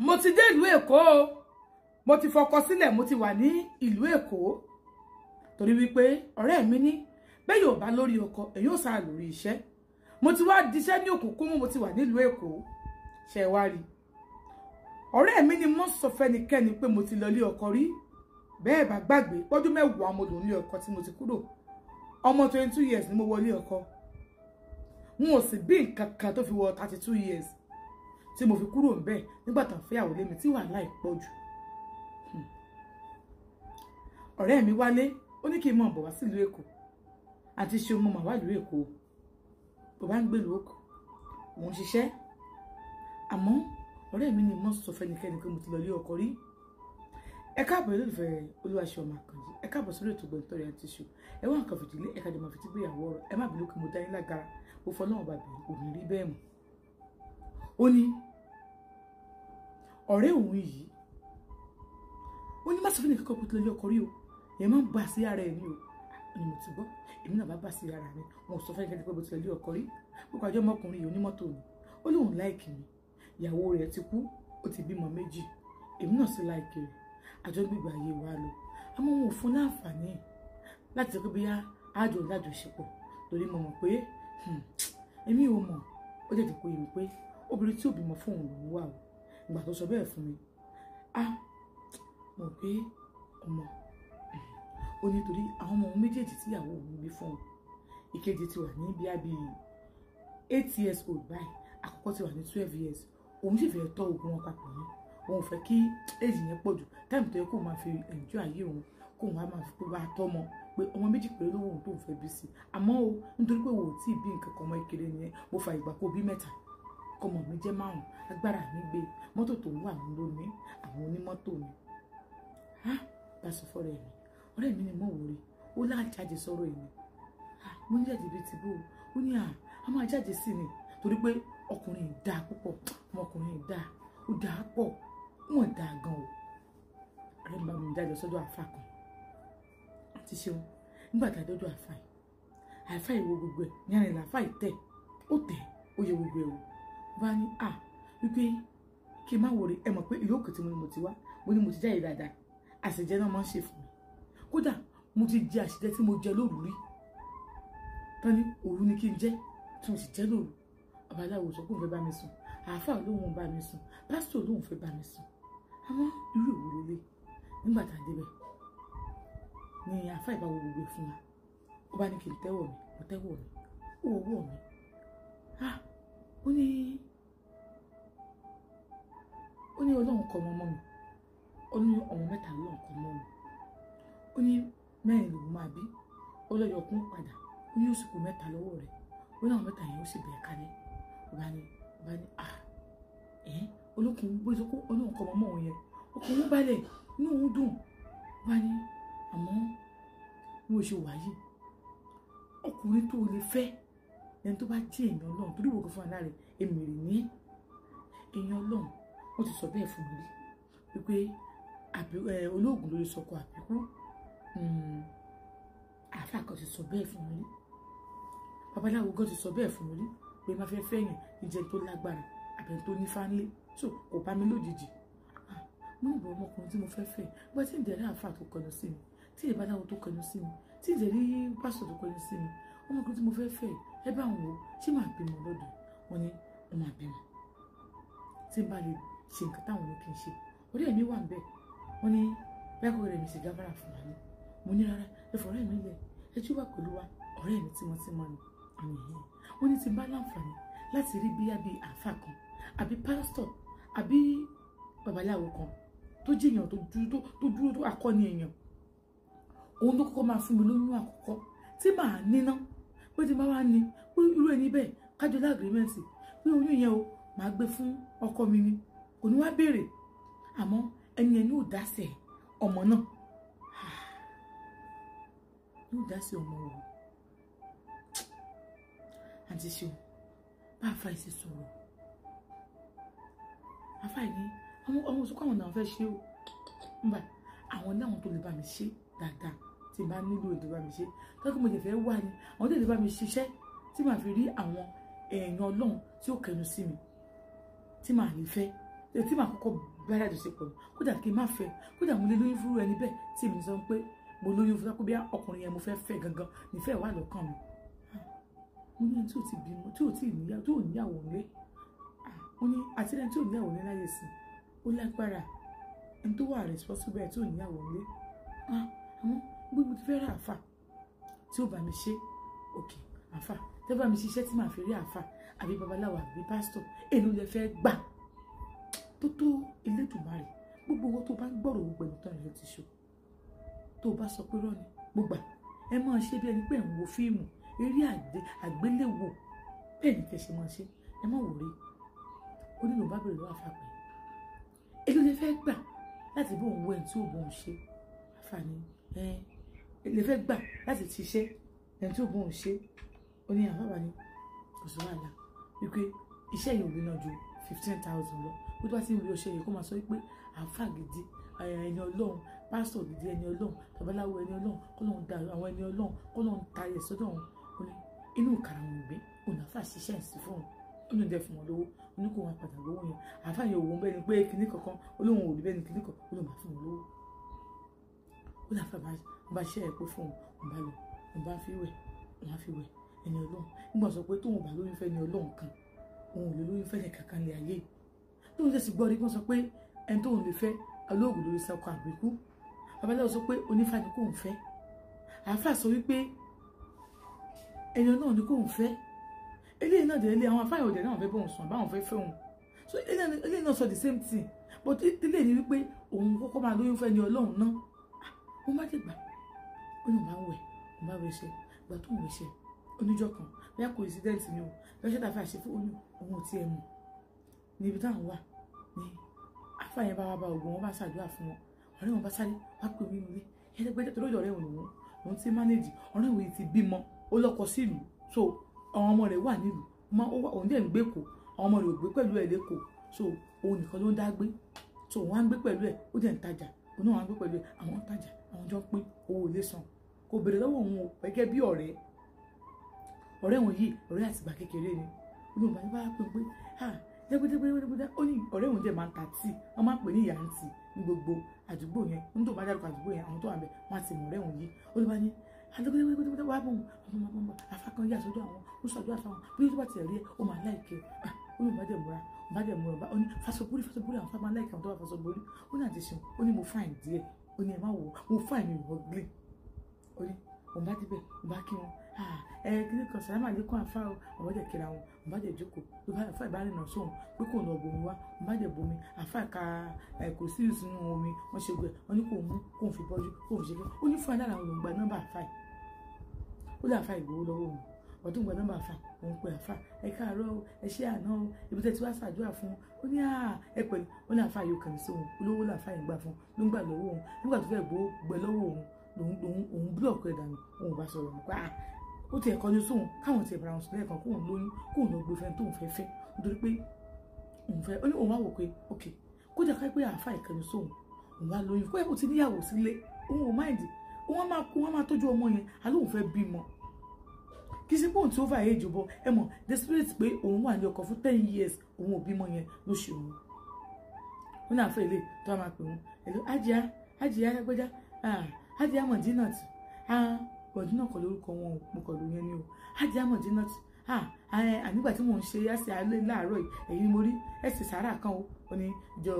mo ti dé ìlú Èkó o, mo ti fọkọ sílẹ̀, mo ti wà ní ìlú Èkó torí wípé ọ̀rẹ́ mi ní bẹ́ẹ̀ yóò bá lórí ọkọ èyí ò sá lórí iṣẹ́. Mo ti wá diṣẹ́ ní òkùnkùn, mo ti wà nílùú Èkó. Ṣé wá rí, ọ̀rẹ́ mi ni mo sọ fẹ́nikẹ́ni pé mo ti lọ lé ọkọ rí. Bẹ́ẹ̀ bá gbàgbé pọ́dún mẹ́wàá mo lò ní ọkọ tí mo ti kúrò. Ọmọ 22 years ni mo wọlé ọkọ. N ò sì bí nǹkan kan tó fi wọ 32 years tí mo fi kúrò ńbẹ̀ nígbà tán fẹ́yàwó lé mi tí wàhálà ìpọ̀ jù. Ọ̀rẹ́ mi wálé, ó ní kí n mọ̀ bọ̀ wá sílùú Èkó. Àti ṣe mo mà wá ìlú Èkó. Bó bá ń gbé ìlú Èkó, òun ṣiṣẹ́. Àmọ́ ọ̀rẹ́ mi ni mo sọ fẹ́nikẹ́ni pé mo ti lọ lé ọkọ rí. Ẹ káàbọ̀ olólùfẹ́ Olúwaṣeun Àkànjí. Ẹ káàbọ̀ sórí ètò Gbọ̀ntọ́rẹ́ àti Ṣù. Ẹ wá nǹkan fìdílé, ẹ ká jọ máa fi tí gbéyàwó ọ̀rọ̀. Ẹ má bínú kí mo dá yín lágara. Mo fọlọ́run bá bẹ̀rẹ̀ kò ní rí bẹ́ẹ̀ mọ́. Ó ní ọ̀rẹ́ òun yìí, ó ní má sọ fún ẹnìkankan pé tó lọ lé ọkọ rí o. Ẹ má bà sí ara ẹ̀ ní o. Ni mo ti gbọ́. Èmi náà bá bà sí ara mi. Mo sọ fún ẹnìkankan pé mo ti lọ lé ọkọ rí. Gbogbo àjọ ọmọkùnrin yìí onímọ́tò ni. Ó lóun láìkì mi. Ìyàwó rẹ̀ ti kú, ó ti bímọ 2. Èmi náà sì láìkì rẹ̀. Àjọ gbígbà ayé wa lọ. Àmọ́ wọn ò fún láǹfààní láti sọ pé bí àjọ lájọṣepọ̀ torí mo mọ̀ pé èmi ò mọ̀. Ó jẹ́ kó yé mi pé obìnrin tí ò bímọ fún òun lòún wà o. Ìgbà tó sọ bẹ́ẹ̀ fún mi, mọ̀ pé ọmọ ó nítorí àwọn ọmọ méjèèjì tí ìyàwó òun bí fún òun. Ìkejì ti wà ní bí 8 years old báyìí, àkọ́kọ́ ti wà ní 12 years. Òun sì fẹ́ tọ́ ogun wọn papọ̀ ní. Òun fẹ́ kí èjì yẹn pọ̀ jù. Táìmù tó yẹ kó máa fi enjoy ayé òun, kó máa fi pé bá tọ́mọ pé ọmọ méjì péré lówó òun tó ń fẹ́ bí sí. Àmọ́ o nítorí pé wò ó tí ì bí nǹkan kan ọmọ ìkéré nìyẹn, mo fa ìgbà kó bí 3. Kọ́mọ mi jẹ́ 5, agbára mi gbé. Mọ́tò tó ń wà ní lónìí, àwọn onímọ́tò ni. Bá sọ fọ́rẹ́ mi, ọ̀rẹ́ mi ni mo wò rí. Ó lájáde sọ̀rọ̀ èmi. Mo ní jáde bíi ti bó. Ó ní a máa jáde sí ni torí pé ọkùnrin dá púpọ̀. Ọmọkùnrin dá, ó dá pọ̀. Wọ́n dá gan o. Ọ̀rẹ́ mi bá mi jáde sọ́dọ̀ àfà kan. Àti ṣeun nígbà tá a dọ́dọ̀ àfà yìí. Àfà yìí wo gbogbo ẹ̀. Ní àrìn làfà yìí tẹ̀. Ó tẹ̀, ó yẹ gbogbo ẹ̀ o. Bá ní wípé kí n má wòrè. Ẹ mọ̀ pé ìlú òkè tí mo ti wá, mo ní mo ti jáde dáadáa. Àṣejẹ náà máa ń ṣe fún mi. Kódà mo ti jẹ àṣejẹ tí mo jẹ lóru rí. Tán ní òru ni kí n jẹ, tí mo sì jẹ lóru. Babaláwo sọ pé òun fẹ́ bá mi sùn. Àáfà lóhun bá mi sùn. Pásítọ̀ lóhun fẹ́ bá mi sùn. Àmọ́ irú èwo lélẹ̀. Nígbà tá a débẹ̀ ni àáfà ìbá wo gbogbo fún wa. Ó bá ní kí n tẹ́wọ̀ mi, mo tẹ́wọ̀ mi. Ó wọ̀ mi. Ó ní Ọlọ́run kọ ọmọ mi. Ó ní ọmọ 3 lọ́run kọ ọmọ mi. Ó ní 4 lòun máa bí. Ó lọ yọkún padà. Ó ní oṣù 3 lọ́wọ́ rẹ̀. Ó ní àwọn 3 yẹn ó sì bẹ̀rẹ̀ kalẹ̀. Ó bá ní olókùn bó ṣe kó Ọlọ́run kọ ọmọ òun yẹn. Ọkùnrin balẹ̀ inú òun dùn. Ó bá ní àmọ́ bí mo ṣe wà yìí, ọkùnrin tó lè fẹ́ ẹni tó bá jẹ́ èèyàn Ọlọ́run torí wò kó fún aláàrẹ̀ èmi rè ní èèyàn Ọlọ́run. Ó ti sọ bẹ́ẹ̀ fún mi rí wípé olóògùn lórí sọkọ àbíkú. Àáfà kan ti sọ bẹ́ẹ̀ fún mi rí. Babaláwo gan ti sọ bẹ́ẹ̀ fún mi rí pé má fẹ́ fẹ́yàn ìjẹun tó lágbára àbẹ̀ tó ní fánlé. So kò bá mi lójijì. Mo ní ìbọn ọmọkùnrin tí mo fẹ́ fẹ́. Bọ́ tí ìdẹ̀rẹ́ àáfà tó kọnu sí mi, tí ìbáláwo tó kọnu sí mi, tí ìdẹ̀rẹ́ pásítọ̀ tó kọnu sí mi, ọmọkùnrin tí mo fẹ́ fẹ́ ẹ bá wọn wò ṣé máa bímọ lọ́dọ̀. Wọ́n ní wọ́n máa bímọ. Tí n bá lè ṣe nǹkan táwọn ló kí n ṣe. Ọ̀rẹ́ mi wà ń bẹ̀. Wọ́n ní bẹ́ẹ̀ kọ́ rẹ̀ mi sì gáfárà fún wa ní. Mo ní rárá ẹ fọ̀rẹ́ mi lẹ̀. Ẹ jú wà pẹ̀lú wa. Ọ̀rẹ́ mi tímọ́tímọ́ ni. Wọ́n ní tí n bá láǹfààní láti rí bí àáfà kan àbí pásítọ̀ àbí babaláwo kan tó jẹ́ èèyàn tó dúró tó akọni èèyàn. Òun ló kọ́kọ́ máa fún mi lóyún àkọ́kọ́ tí màá níná. Pé tí n bá wá ní pé irú ẹni bẹ́ẹ̀ kájọ lágrímẹ́ǹtì pé oyún yẹn o màá gbé fún ọkọ mi ni. Kò ní wá béèrè. Àmọ́ ẹni ẹni ò dásẹ̀ ọmọ náà. Yóò dásẹ̀ ọmọ o. Àǹtí Ṣeun bá àfà ìṣe sọ̀rọ̀. Àfà ní àwọn òṣùkọ́ àwọn náà fẹ́ ṣe o. Nígbà àwọn ní àwọn tó lè bá mi ṣe dáadáa tí bá nílò èdè bá mi ṣe. Tọ́kì mo lè fẹ́ wà ní àwọn tó lè bá mi ṣiṣẹ́ tí màá fi rí àwọn èèyàn Ọlọ́run tí ó kẹnu sí mi tí màá lè fẹ́ tí màá kọ́kọ́ bẹ̀rẹ̀ àjọṣepọ̀ kódà kí n má fẹ́ kódà mo lè lóyún fún ẹni bẹ́ẹ̀ tí èmi sọ pé mo lóyún fún sápẹ́ bí ọkùnrin yẹn mo fẹ́ fẹ́ gangan nífẹ̀ẹ́ wà lọ́kàn mi mo ní ẹni tí ò ti bímọ tí ò tí ì níyàwó tí ò níyàwó nílé mo ní àti ẹni tí ò níyàwó nílé láyé sí ó lágbára ẹni tó wà responsible tí ò níyàwó nílé àmọ́ bí mo ti fẹ́ rà àfà tí ó bá mi ṣe òkè àfà tẹ́ bá mi ṣiṣẹ́ tí màá fi rí àfà àbí babaláwo àbí pásítọ̀ èlò lè fẹ́ gbà tó tó Elédùmarè gbogbo owó tó bá ń gbọ́rọ̀ owó pẹ̀lú tán ló ti ṣó tó bá sọ pé rọ́ọ̀nì mo gbà ẹ máa ṣe bí ẹni pé ẹ̀ ń wo fíìmù eré àgbéléwò bẹ́ẹ̀ ni kẹ̀sì máa ṣe ẹ má wò rí ó nílò bá bèrè lọ́wọ́ àfàpẹ́ èlò lè fẹ́ gbà láti bó òun wọ ẹni tí ò bóun ṣe àǹfààní lè fẹ́ gbà láti ṣiṣẹ́ ẹni tí ò bóun ṣe ó ní àbábà ni kò sí wàhálà wípé iṣẹ́ yìí ò rí náà ju 15,000 lọ bó tó bá ti ń rí ọṣẹ yìí kó máa sọ wípé àǹfà gidi ẹni ọlọ́run pásítọ̀ gidi ẹni ọlọ́run babaláwo ẹni ọlọ́run kó lóun da àwọn ẹni ọlọ́run kó lóun ta ayẹ sọ́dọ̀ wọn ó ní inú ìkàrà wọn gbé òun àfà ṣiṣẹ́ ìsìn fún wọn ó ní ìdẹ fún wọn lówó ó ní kó wọn padà lówó yẹn àfà yẹn òun bẹ́ẹ̀ ni pé kinní kankan olóhùn ò rí bẹ́ẹ̀ ni kinní kan ó lóun bá fún wọn lówó ó ní àfà bá ṣiṣẹ́ ẹ̀ pé fún wọn bá lọ wọn bá fi wẹ̀ wọn á fi wẹ̀ ẹni ọlọ́run nígbà sọ pé tóun bá lóyún fẹ́ ni ọlọ́run kan òun ò lè lóyún fẹ́ ní kankan lè ayé tóun lè sì gbọ́ rí wọ́n sọ pé ẹni tóun lè fẹ́ olóògùn lórí sọkọ àbíkú babaláwo sọ pé onífà ni kóun fẹ́ àáfà sọ wípé ẹni náà ni kóun fẹ́ eléyìí náà dẹ̀ lé àwọn afáyọ̀ ọ̀dẹ̀ náà fẹ́ bóun sùn báwọn fẹ́ fẹ́ òun so eléyìí náà sọ the same thing but eléyìí ni wípé òun kọ́kọ́ máa lóyún fẹ́ ni ọlọ́run náà ó má dìgbà ó ní òun bá wẹ̀ òun bá wẹ̀ ṣe ìgbà tó ń wẹ̀ ṣe oníjọ́ kan bí a kò incident ni o bí a ṣe tàfà ṣe fún òun ò tiẹ̀ mọ̀ níbi táwọn wà ní afáyẹn bá wá bá ògùn wọn bá ṣàdúrà fún wọn ọ̀rẹ́ wọn bá sáré wá pè mí nílé ẹ̀ẹ́dẹ́gbẹ́jẹ́ tó lójú ọ̀rẹ́ òun lòun ti manage ọ̀rẹ́ òun ti bímọ ó lọ́kọ sílùú so àwọn ọmọ rẹ̀ wà nílùú òun dẹ̀ ń gbé kó àwọn ọmọ rẹ̀ ò gbé pẹ̀lú ẹ̀ lẹ́kọ̀ọ́ so òun nìkan ló ń dá gbé so òun á ń gbé pẹ̀lú ẹ̀ ó dẹ̀ ń tajà òun náà wá ń gbé pẹ̀lú ẹ̀ àwọn ń tajà àwọn jọ ń pín owó ilé san kò béèrè lọ́wọ́ òun o gẹ́gẹ́ bí ọ̀rẹ́ òun yìí ọ̀rẹ́ àtìgbà kékeré ni olóògbé bá bá pè pé dẹ́gbẹ́dẹ́gbẹ́dẹ́gbẹ́dẹ́ ó ní ọ̀rẹ́ òun dẹ̀ máa ń ta tíì wọ́n máa ń pè ní ìyá ń tì ní gbogbo àdúgbò yẹn ní tó bá dárúkọ àdúgbò yẹn àwọn tó wà bẹ̀ wọ́n á ti mọ̀ ọ̀rẹ́ òun yìí olóògbé ní dẹ́gbẹ́dẹ́gbẹ́dẹ́ wá bọ̀ wọn afákan yà sọ́dọ̀ àwọn ó ṣàdúrà fáwọn bí ó bá ti rí ẹ ó máa láìkẹ́ olóògbé bá dẹ̀ múra ó ní fasọ̀bórí àwọn fáwọn máa láìkẹ́ àwọn tó wà fasọ̀bórí ó ní àdìsùn ó ní mo fáìn díẹ̀ ó ní ẹ má wọ̀ mo fáìn ní ìwọ glé ó ní òun bá débẹ̀ òun bá kí wọn kíní kan sàlámà lẹ́kùn àfá o àwọn jẹ́ kíra wọn òun bá jẹ́ jókòó ló bá àfá ìbáraẹni náà sóhun pé kò lọ bomi wá òun bá jẹ́ bomi àfá ìka kò sí ìsinú omi wọ́n ṣe gbẹ wọ́n ní kò mú kò fi bọ́jú kò fi ṣe kí ó ní fún alára òun gba nọ́mbà àfá yìí ó lé àfá ìgbowó lọ́wọ́ òun ọdún gba nọ́mbà àfá òun pe àfá ẹ káàárọ̀ ẹ ṣé àná ibi tẹ́ ti wá ṣàdúrà fún ó ní ẹ pẹ̀lú ó ní àfá yóò kàn sí òun olówó làfá yìí gbà fún ló ń gbà lọ́wọ́ òun nígbà tó fẹ́ gbẹ lọ́wọ́ òun búlọ̀kù ẹ̀dà ni òun bá sọ̀rọ̀ nípa ó ti ẹ̀kọ́ ní sóhun káwọn ti ẹ̀bàrà wọn sùn lẹ́ẹ̀kan kóun lóyún kóun lọ gbé fẹ́ni tóun fẹ́ nítorí pé òun fẹ́ ó ní òun wá wò pé ok kódà ká pé àáfà ìkànnì sóhun òun wá lóyún kó ẹ̀kọ́ ti níyàwó sílé òun ò máìdì wọ́n máa tọ́jú ọmọ yẹn alóhùn fẹ́ bímọ kì í ṣe pé òun ti over age bọ ẹ mọ̀ the spirit pé òun wà ní ọkọ fún 10 years òun ò bímọ yẹn ló ṣe òun ó ní àfẹ́ ilé tó a máa pè wọ́n ẹ̀lú ájíá alágbẹ́já ájíá Mọ̀dínàt Mọ̀dínà kọ̀ lórúkọ wọn mo kọ̀ lóyún ni o ájíá Mọ̀dínàt ànígbà tí mò ń ṣe ẹsẹ̀ alẹ́ láàárọ̀ yìí ẹ̀yin mo rí ẹsẹ̀ sàárà kan ó ní jọ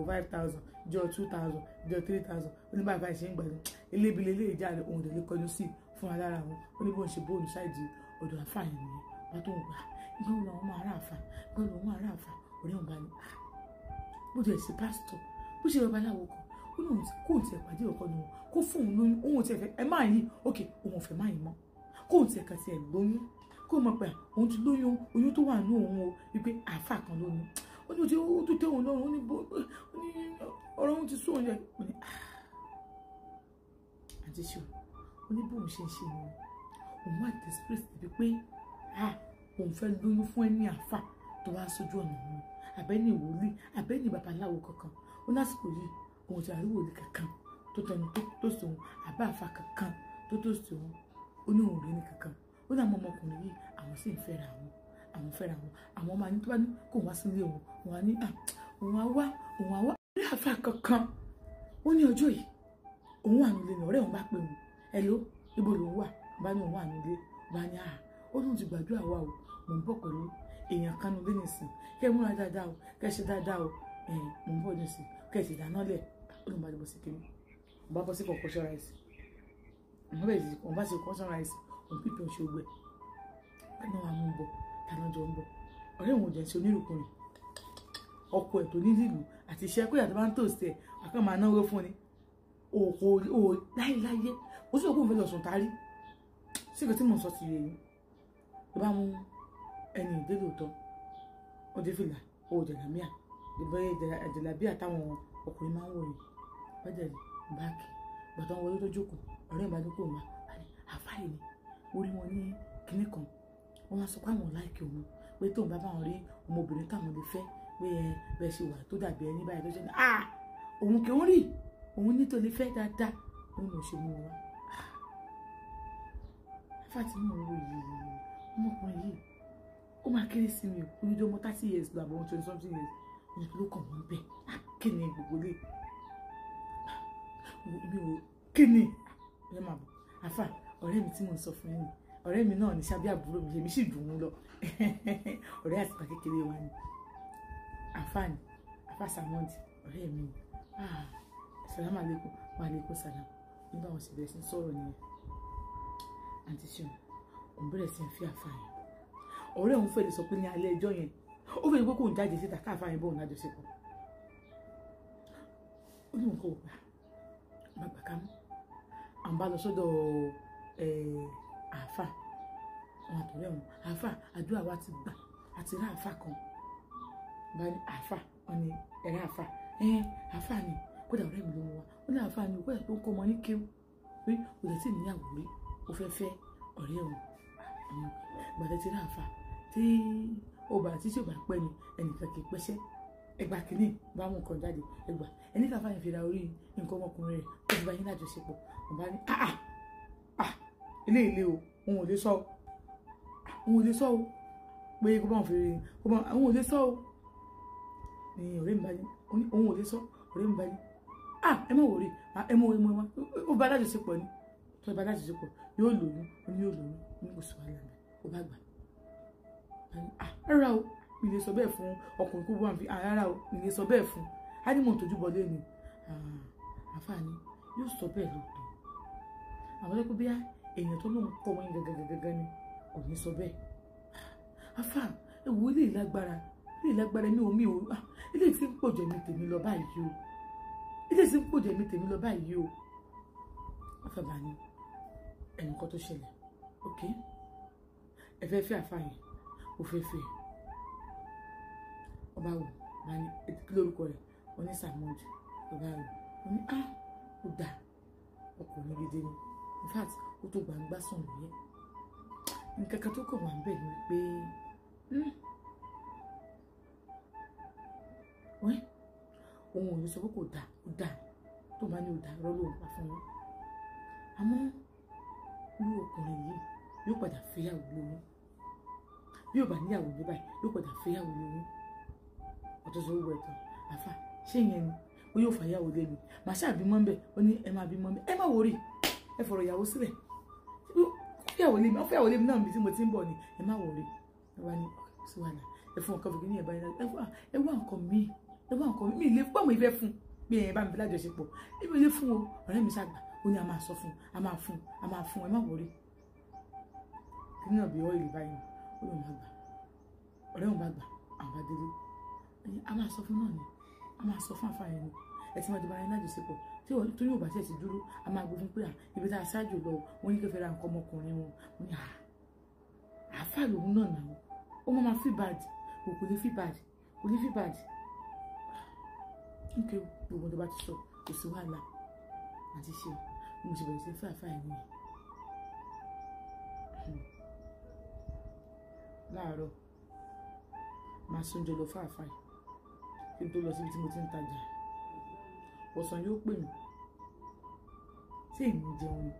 5,000 jọ 2,000 jọ 3,000 ó ní bàbá ìṣe ń gbàdúrà elébìlẹ̀ ilé ìjà rẹ̀ òun ìdílé kọjú sí fún alára wọn ó ní bó ń ṣe bóòlù ṣáìdì ọ̀dọ̀ àfà yẹn nìyẹn wọ́n tó ń gbà ìgbà wo làwọn máa rà àfà ìgbà wo làwọn máa rà àfà ọ̀rẹ́ òun bá ní bó ti ẹ̀ sí pásítọ̀ bó ṣe babaláwo kan ó ní kóun ti ẹ̀ pàdé ọkọ ni wọn kó fún òun lóyún òun ti ẹ̀ fẹ́ ẹ máa yí òkè òun ò fẹ́ máa yí mọ́ kóun ti ẹ̀ kà ti ẹ̀ lóyún kó mọ̀ pé òun ti lóyún oyún tó wà ní òun o wípé àfà kan lóyún ó ní ó tún tẹ́ òun lọ́rùn ó ní ọ̀rọ̀ òun ti sún òun yẹ ó ní àti ṣe ó ní bóun ṣe ń ṣe ni òun wà desperate bí pé òun fẹ́ lóyún fún ẹni àfà tó wá sójú ọ̀nà òun àbẹ́ni ìwòlí àbẹ́ni babaláwo kankan ó lásìkò yìí òun ti àríwò ní kankan tó tẹnu tó sòun àbá àfà kankan tó sòun ó ní òun rí ní kankan ó ní àwọn ọmọkùnrin yìí àwọn sì ń fẹ́ra àwọn fẹ́ra àwọn máa ní tó bá ní kó wá sílé òun á ní òun á wá ní àfa kankan ó ní ọjọ́ yìí òun wà nílé ní ọ̀rẹ́ òun bá pè òun hello ibo lòun wà bá ní òun wà nílé bá ní ó lóun ti gbàdúrà wa o mò ń bọ̀ pẹ̀lú èèyàn kan nílé nìsín kẹ́ ẹ múra dáadáa o kẹ́ ẹ ṣe dáadáa o mò ń bọ̀ nìsín kẹ́ ẹ sì dáná lẹ̀ ó lóun bá lè bọ́ sí kiri òun bá bọ́ sí kọ̀ọ̀kọ́ṣọ́ ráìsì òun bá ṣe kọ̀ọ̀kọ́ṣọ́ ráìsì òun pípẹ́ oṣù gbẹ ẹni wàá mú un bọ̀ tàná jọ ń bọ̀ ọ̀rẹ́ òun ò jẹ́ ṣe onírùkùnrin ọkọ ẹ̀ tó ní lílù àti iṣẹ́ pé àti bá ń tòsí ẹ̀ àkàn máa náwó fún ni òkò láyéláyé ó sì òkú òun fẹ́ lọ sùn tárí sí ìgbà tí mò ń sọ ti rè yín ló bá mú ẹni ìdílé òótọ́ ó dé fìlà owó jàlámíà jàlábíà táwọn ọkùnrin máa ń wò yìí bájà báàkì gbàtàn wọlé tó jókòó ọ̀rẹ́ ìbádókò wà àfáì ni orí wọn ní kinní kan wọ́n máa sọ pé àwọn láìkì òun pé tóun bá bá wọn rí ọmọbìnrin táwọn lè fẹ́ pé bẹ́ẹ̀ ṣe wà tó dàbí ẹni báyìí tó ṣe ní òun kì í rí òun ní tó lè fẹ́ dáadáa òun ló ṣe mú wọn fàtí mò ń wò yìí ọmọkùnrin yìí ó máa kéré sí mi ò ní ọmọ 30 years lọ àbọ̀ 20 something years ní ló kàn wọ́n bẹ́ẹ̀ kí ni gbogbo lè mi ò kí ni ẹ máa bọ̀ àfà ọ̀rẹ́ mi tí mò ń sọ fún yín ọ̀rẹ́ mi náà ní sábí àbúrò mi èmi sì dùn ún lọ ọ̀rẹ́ àtìpà kékeré wa ni àfààní àfà sàmọ́ọ̀dì ọ̀rẹ́ mi sàlámù alaykum wa alaykum sàlám nígbà wọn sì bẹ̀rẹ̀ sí sọ̀rọ̀ nìyẹn àǹtí ṣeun òun bẹ̀rẹ̀ sí fi àfààní ọ̀rẹ́ òun fẹ́ lè sọ pé ní alẹ́ ẹjọ́ yẹn ó fẹ́ gbé kó ń jáde síta káàfààní bóun lájọṣepọ̀ ó ní nǹkan ògbà má gbà ká mú à ń bá lọ sọ́dọ̀ àáfà àwọn àtọ̀rẹ́ wọn àáfà àdúrà wa ti gbà àti rá àáfà kan bá ní àáfà wọn ni ẹ̀rẹ́ àáfà àáfà ni kódà ọ̀rẹ́ mi ló mú wa ó ní àáfà ni òkú ẹ̀ tó ń kọ́ ọmọ ní kéwù pé kò lè tí ì níyàwó rí ó fẹ́ fẹ́ ọ̀rẹ́ òun gbàdẹ́ ti rá àáfà tí ọba àti tí ò bá pẹ́ ni ẹnìkan kì í pẹ́ṣẹ́ ẹgbà kìíní bá mú nǹkan jáde ẹgbà ẹni tí àfààní fi ra orí nǹkan ọmọkùnrin rẹ̀ ó ti bá yín lájọṣepọ̀ ọba ní ilé ilé o òun ò lè sọ o pé kó bá wọn fi rí òun ò lè sọ o ní ọ̀rẹ́ mi bá ní òun ò lè sọ ọ̀rẹ́ mi bá ní ẹ má wòrí ẹ mú ó bá lájọṣepọ̀ ni tó bá lájọṣepọ̀ yóò lóyún ó ní yóò lóyún ní oṣù àlàmì ó bá gbà rárá o mi lè sọ bẹ́ẹ̀ fún ọkùnrin kó wà ní rárá o mi lè sọ bẹ́ẹ̀ fún ánìmọ̀ tójú bọlé ni àfààní yóò sọ bẹ́ẹ̀ lóòótọ́ àwọn ẹgbẹ́ bí èèyàn tó lóun kọ́ wọn gẹ́gẹ́gẹ́gẹ́ ni kò ní sọ bẹ́ẹ̀ àfà ewu ilé ìlágbára mi ò ilé tí ń pòjẹ́ mi tèmi lọ báyìí o àfàbà ni ẹnìkan tó ṣẹlẹ̀ ok ẹ fẹ́ fẹ́ àfààní ó fẹ́ fẹ́ ọba wò bá ní kí lórúkọ rẹ̀ wọ́n ní sàmọ́ọ̀dù ọba wò wọ́n ní ó dà ọkùnrin gidi ni in fact ó tó gbangba sàn lóye nǹkan kan tó kàn wá ń bẹ̀ ni pé òun ò ní sọ pé kò dà ó dà tó bá ní ó dà rọ́ lóun pa fún wọn àmọ́ irú ọkùnrin yìí yóò padà fẹ́yàwó lóyún bí ò bá níyàwó ní báyìí yóò padà fẹ́yàwó lóyún ọ̀tọ̀ sọ wúwo ẹ̀tàn àfà ṣé ìyẹn ni ó yóò fàyàwó lé mi màá ṣàbímọ ń bẹ ó ní ẹ máa bímọ ń bẹ ẹ má wòrí ẹ fọ̀rọ̀ ìyàwó sílẹ̀ fẹ́yàwó lé mi náà bí tí mo ti ń bọ̀ ni ẹ má wòrí ẹ wá ní sí wàhálà ẹ fún ọkàn fìgbìn ní ẹ̀bá yẹn ẹ wá nǹkan mi ilé pọ́ọ̀mù ìfẹ́ fún bí ẹ̀yẹn bá mi fi lájọṣepọ̀ ibi ilé fún o ọ̀rẹ́ mi ṣàgbà ó ní a máa sọ fún a máa fún ẹ má wòrí kí náà bí ọ́ìlì báyìí ó lóun bá gbà ọ̀rẹ́ òun bá gbà àwọn bá délé a máa sọ fún náà ni a máa sọ fún àfààní ni ẹ ti máa jọba ẹni lájọṣepọ̀ tí wọn tó ní òbá tẹ̀ sí dúró a máa gbé fún pé ibi tá a ṣáájú lọ wọn ní kí ẹ fẹ́ ra nǹkan ọmọkùnrin wọn wọn ní àáfà lòun náà nà ó máa feel bad kò lè feel bad nígbà gbogbo tó bá ti sọ kò sí wàhálà àti ṣe mo ṣe bẹ̀rẹ̀ sí fẹ́ àfààní yẹn láàárọ̀ máa sóúnjẹ lọ fáàfáà kí n tó lọ síbi tí mo ti ń tajà ọ̀sán yóò pè mí ṣé èmi jẹun ni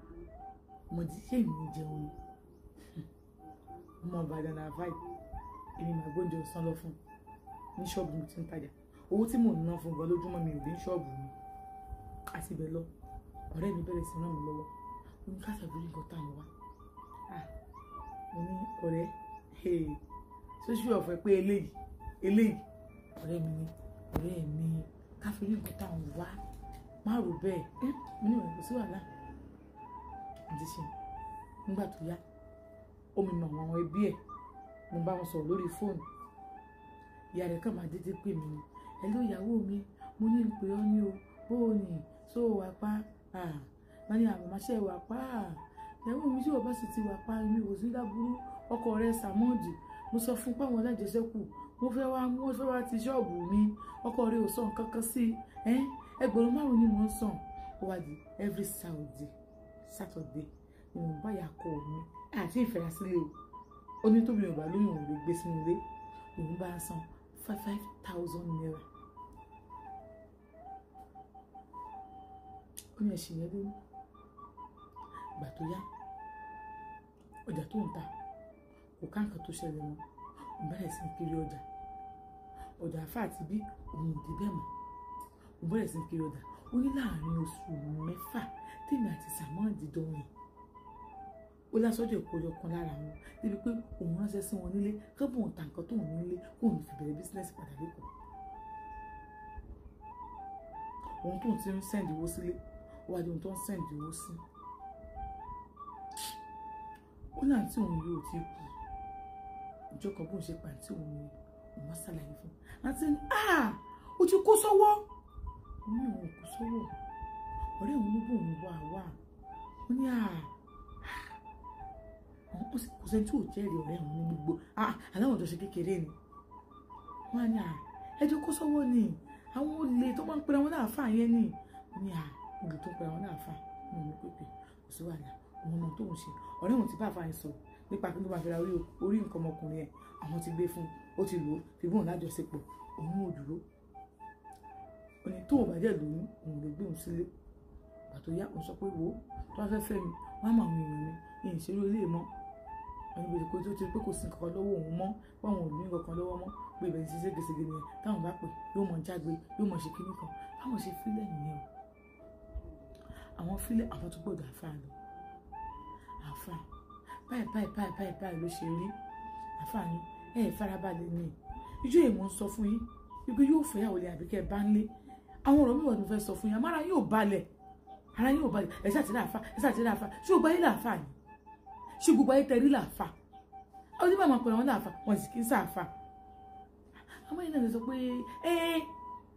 mọ̀dí ṣé èmi jẹun ni ọmọ Ìbàdàn náà fáì èmi máa gbóúnjẹ ọ̀sán lọ fún ní ṣọ́ọ̀bù mo ti ń tajà owó tí mò ń ná fún gan lójúmọ́ mi ò dé ṣọ́ọ̀bù mi àti ibẹ̀ lọ ọ̀rẹ́ mi bẹ̀rẹ̀ sí ràn mí lọ́wọ́ ó ní ká ṣàbírí nǹkan tá à ń wá mo ní ọ̀rẹ́ ṣóṣù ọ̀fẹ́ pé eléyìí ọ̀rẹ́ mi ká fi rí nǹkan tá à ń wá má rò bẹ́ẹ̀ mo ní ìwọ̀n kò sí wàhálà àti ṣe nígbà tó yá omi mọ àwọn ẹbí ẹ̀ mo bá wọn sọ̀rọ̀ lórí fóònù ìyá rẹ̀ kàn máa dédé pè mí ni ẹ ló ìyàwó mi mo ní ìpè ọ́ ní o bóò ní so wà pa wọ́n ní àwọn ọmọọṣẹ́ wà pa ìyàwó mi tí wọ́n bá sì ti wà pa mi ò sí láburú ọkọ rẹ̀ sàmọ́ọ̀dì mo sọ fún páwọn alájẹsẹ́kù wọ́n fẹ́ wá ti ṣọ́ọ̀bù mi ọkọ rẹ̀ ò sọ nǹkan kan sí ẹgbẹ̀rún 5 ni mò ń san ó wá di every Saturday ni mo bá yà kọ mi àti ìfẹ̀rẹ̀sílẹ̀ o ó ní tóbi yorùbá lóyún òun lè gbé sínú ilé òun bá san 5,000 naira ó ní ẹ̀sìn yẹn lóyún ìgbà tó yá ọjà tó ń ta kò ká nǹkan tó ṣẹlẹ̀ mọ́ òun bẹ̀rẹ̀ sí kiri ọjà àfáà àti bí òun ò dé bẹ́ẹ̀ mọ́ òun bẹ̀rẹ̀ sí kiri ọjà ó ní láàrin oṣù 6 tèmi àti Sàmọ́ọ̀dì dọ̀rìn ó lásọjọ ìkójọ kan lára wọn débi pé òun ránṣẹ́ sí wọn nílé kébùn òun ta nǹkan tóun nílé kóun fi bẹ̀rẹ̀ bísínẹ́sì padà lẹ́kọ̀ọ́ òun tóun ti ń sẹ́ǹdì owó sílé ó wá di ohun tó ń sẹ́ǹdì owó sí ó náà tí òun yóò ti kú ìjọ kan bóun ṣe pàǹtí òun ni òun wá ṣàlàyé fún àti ní ó ti kó sọ́wọ́ òun ní òun kó sọ́wọ́ ọ̀rẹ́ òun ló bóun wà ó ní kò sẹ́ni tí ò jẹ́rìí ọ̀rẹ́ òun ní gbogbo aláwọ̀ ọ̀dọ́ ṣe kékeré ni wọ́n á ní ẹjọ́ kó sọ́wọ́ ni àwọn olè tó máa ń pera wọn láàfáà yẹn ni ní olè tó ń pera wọn láàfáà ní òun pépè kò sí wàhálà òun ọmọ tóun ṣe ọ̀rẹ́ òun ti bá àfáà yẹn sọ nípa kí ló máa fi ra orí nǹkan ọmọkùnrin yẹn àwọn ti gbé fún ó ti lò ó fi bóun lájọṣepọ̀ òun ò dúró ó ní tóun bá jẹ́ lóyún òun lè gbé òun sílé pàtó yá òun sọ pé wo tó wá fẹ́ fẹ́ mi wọ́n á mọ àwọn èèyàn mi ìṣeré ilé mọ́ àwọn ibi ìkó tó ti pé kò sí nǹkan lọ́wọ́ òun mọ́ báwọn ò ní nǹkan lọ́wọ́ mọ́ pé ìbẹ̀rẹ̀ sí ségesège nìyẹn táwọn bá pè yóò mọ jágbe yóò mọ ṣe kíní kan báwọn ṣe fílẹ̀ nìyẹn o àwọn fílẹ̀ àwọn tó gbọ́dọ̀ àfáà lọ àfáà báyìí ló ṣe rí àfáà ni farabalẹ̀ ni ìjọ èèmọ̀ ń sọ fún yín wípé yóò fẹ́ àwọn olè àbíkẹ́ bá ń lé àwọn ọ̀rọ̀ mìíràn ló fẹ́ sọ fún yín àmọ́ ara yóò balẹ̀ ẹ̀sẹ̀ àti láàfáà ṣé o gbá yín láàfáà ni ṣé gbogbo ayé tẹ̀rí láàfáà ó ní bàmà pẹ̀lú àwọn láàfáà wọn sì kí ń sáàfáà àmọ́ yìí náà lè sọ pé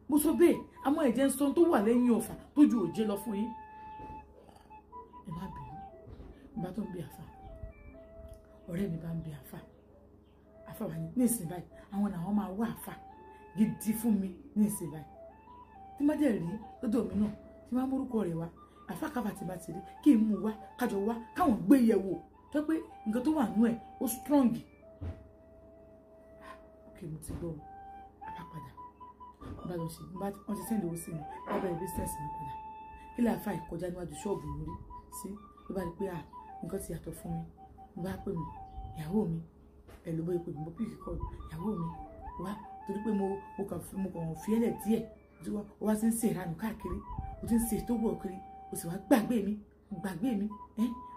mo sọ bẹ́ẹ̀ àmọ́ ẹ̀jẹ̀ ń sọ tó wà lẹ́yìn ọ̀fà tójú òjé lọ fún yín ẹ má bẹ̀rù ìgbà tó ń bí àfáà ọ̀rẹ́ mi bá ń bí àfáà wà ní ìsìn báyìí àwọn làwọn máa wá àfáà gidi fún mi ní ìsìn báyìí tí má dẹ̀ rí lọ́dọ̀ mi náà tí má mórúkọ rẹ̀ wá àfáà káfà tí bá ti rí kí n mú wá kájọ wá káwọn gbé yẹ̀ wò tó pé nǹkan tó wà nú ẹ̀ ó strong ok mo ti gbọ́ àbápadà bá lọ ṣe wọ́n ti sẹ́ndì owó sí mi wọ́n bẹ̀rẹ̀ business mi padà kí lè àfáà ìkọjá níwájú ṣọ́ọ̀bù mi rí sí ló bá rí pé nǹkan ti yàtọ̀ fún mi mo bá pè mí ìyàwó mi ẹ̀ ló bọ́ ipò ìbò píìkì kọ́ ìyàwó mi wá torí pé mo kàn fi ẹlẹ̀ díẹ̀ ó wá sí ń ṣe ìranù káàkiri ó ti ń ṣe tó wọ̀ kiri ó sì wá gbàgbé mi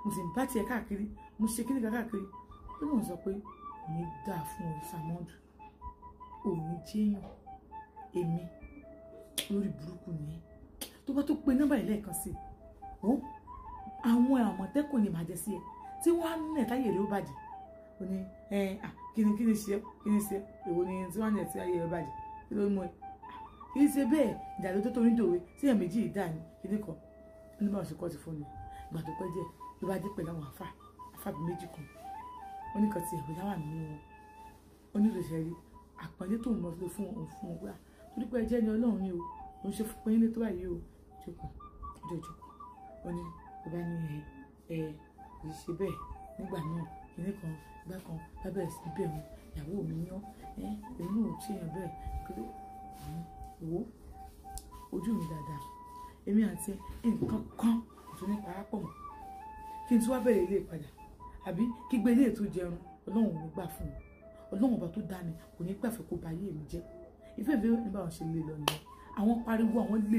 mo sì ń bá tiẹ̀ káàkiri mo ṣe kíníkà káàkiri ó lóun sọ pé òní dáa fún ọ Sàmọ́ọ̀dù òní jẹ́yàn èmi lórí burúkú nìyẹn tó bá tó pe nọ́mbà yìí lẹ́ẹ̀kan sí i àwọn àmọ̀tẹ́kùn ni màá jẹ sí ẹ tí wọ́n á nẹ̀ táyé rẹ̀ ó bàjẹ́ ó ní kíni ṣe èwo ni tí wọ́n á nẹ̀ tí ayé rẹ̀ bàjẹ́ kí ló mú ẹ kì í ṣe bẹ́ẹ̀ ìdàlú tó torí dòwe sí ẹ̀ méjì ìdá ni kíní kan ní báwọn ṣe kọ́ ti fún mi ìgbà tó pẹ́ díẹ̀ ló bá dé pẹ̀lú àwọn àfáàbí méjì kan wọ́n ní kan ti ẹ̀rọ yáwà nínú wọn ó ní ìrẹsẹ̀ rí àpọ́nlé tó ń mọ́ sílé fún wọn gbà torí pé ẹjẹ́ ni Ọlọ́run ní o ló ń ṣe fún pẹ́yìn lé tó báyìí o jókòó ó ní ó bá ní kì í ṣe bẹ́ẹ̀ nígbà náà kíní kan ìgbà kan bá bẹ̀rẹ̀ sí bẹ́ẹ̀ wọn ìyàwó mi yán èmi náà ò ṣèyàn bẹ́ẹ̀ kí ló wò ojú mi dáadáa èmi àti nǹkan kan tó ní parapọ̀ mọ́ kí n tún wá bẹ̀rẹ̀ ilé ìpadà àbí kí gbé ilé ètò jẹun Ọlọ́run ò ní gbà fún mi Ọlọ́run ọba tó dá mi kò ní gbàfẹ́ kó ba ayé mi jẹ́ ìfẹ́ ìfẹ́ ní báwọn ṣe lé lọ nìyẹn àwọn pariwo àwọn lé